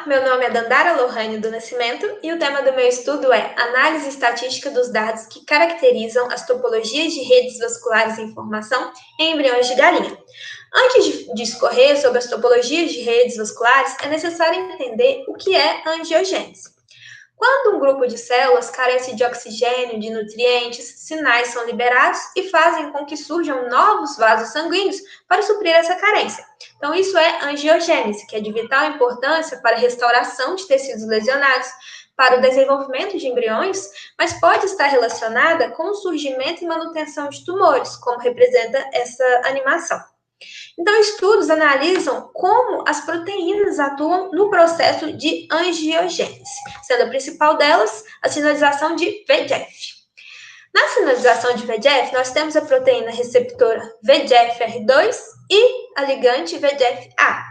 Olá, meu nome é Dandara Lohane do Nascimento e o tema do meu estudo é Análise Estatística dos dados que caracterizam as topologias de redes vasculares em formação em embriões de galinha. Antes de discorrer sobre as topologias de redes vasculares, é necessário entender o que é angiogênese. Quando um grupo de células carece de oxigênio, de nutrientes, sinais são liberados e fazem com que surjam novos vasos sanguíneos para suprir essa carência. Então, isso é angiogênese, que é de vital importância para a restauração de tecidos lesionados, para o desenvolvimento de embriões, mas pode estar relacionada com o surgimento e manutenção de tumores, como representa essa animação. Então, estudos analisam como as proteínas atuam no processo de angiogênese, sendo a principal delas a sinalização de VEGF. Na sinalização de VEGF, nós temos a proteína receptora VEGF-R2 e a ligante VEGF-A.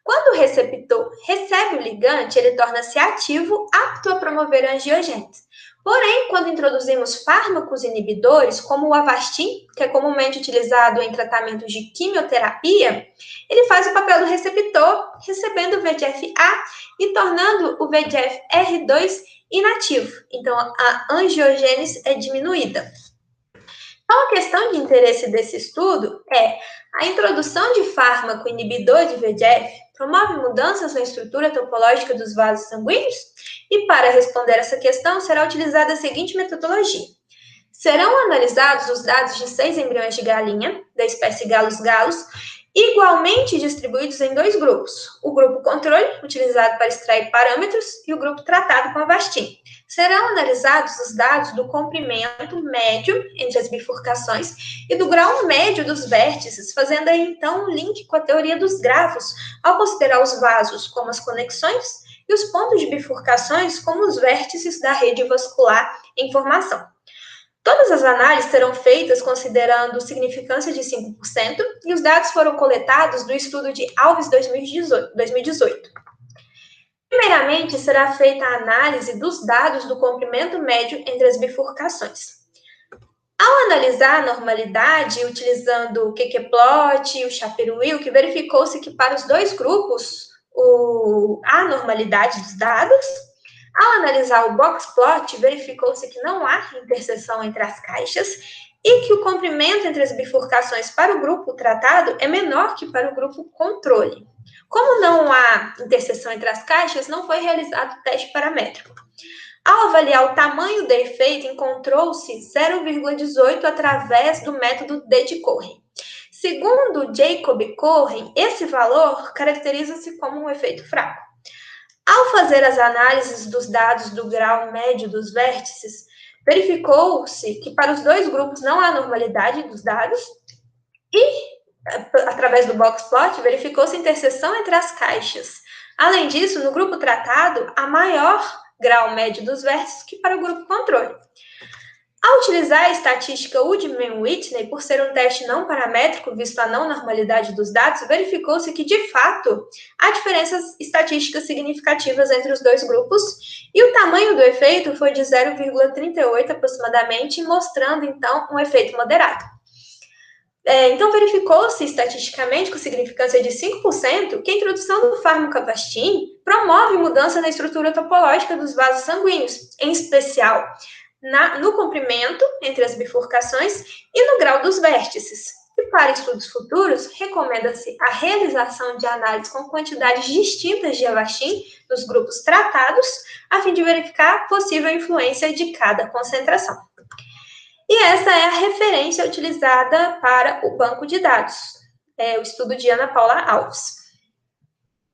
Quando o receptor recebe o ligante, ele torna-se ativo, apto a promover a angiogênese. Porém, quando introduzimos fármacos inibidores, como o Avastin, que é comumente utilizado em tratamentos de quimioterapia, ele faz o papel do receptor, recebendo o VEGF-A e tornando o VEGF-R2 inativo. Então, a angiogênese é diminuída. Então, a questão de interesse desse estudo é a introdução de fármaco inibidor de VEGF promove mudanças na estrutura topológica dos vasos sanguíneos? E para responder essa questão, será utilizada a seguinte metodologia. Serão analisados os dados de 6 embriões de galinha, da espécie Gallus gallus, igualmente distribuídos em dois grupos. O grupo controle, utilizado para extrair parâmetros, e o grupo tratado com Avastin. Serão analisados os dados do comprimento médio entre as bifurcações e do grau médio dos vértices, fazendo aí então um link com a teoria dos grafos, ao considerar os vasos como as conexões e os pontos de bifurcações como os vértices da rede vascular em formação. Todas as análises serão feitas considerando significância de 5% e os dados foram coletados do estudo de Alves 2018. Primeiramente, será feita a análise dos dados do comprimento médio entre as bifurcações. Ao analisar a normalidade, utilizando o QQ-plot e o Shapiro-Wilk, verificou-se que para os dois grupos, a normalidade dos dados. Ao analisar o box-plot, verificou-se que não há interseção entre as caixas e que o comprimento entre as bifurcações para o grupo tratado é menor que para o grupo controle. Como não há interseção entre as caixas, não foi realizado teste paramétrico. Ao avaliar o tamanho do efeito, encontrou-se 0,18 através do método D de Cohen. Segundo Jacob e Cohen, esse valor caracteriza-se como um efeito fraco. Ao fazer as análises dos dados do grau médio dos vértices, verificou-se que para os dois grupos não há normalidade dos dados e, através do box-plot, verificou-se interseção entre as caixas. Além disso, no grupo tratado, há maior grau médio dos vértices que para o grupo controle. Ao utilizar a estatística Woodman-Whitney, por ser um teste não paramétrico, visto a não normalidade dos dados, verificou-se que, de fato, há diferenças estatísticas significativas entre os dois grupos, e o tamanho do efeito foi de 0,38 aproximadamente, mostrando, então, um efeito moderado. Então, verificou-se estatisticamente, com significância de 5%, que a introdução do fármaco Avastin promove mudança na estrutura topológica dos vasos sanguíneos, em especial no comprimento entre as bifurcações e no grau dos vértices. E para estudos futuros, recomenda-se a realização de análises com quantidades distintas de Avastin nos grupos tratados, a fim de verificar a possível influência de cada concentração. E essa é a referência utilizada para o banco de dados, o estudo de Ana Paula Alves.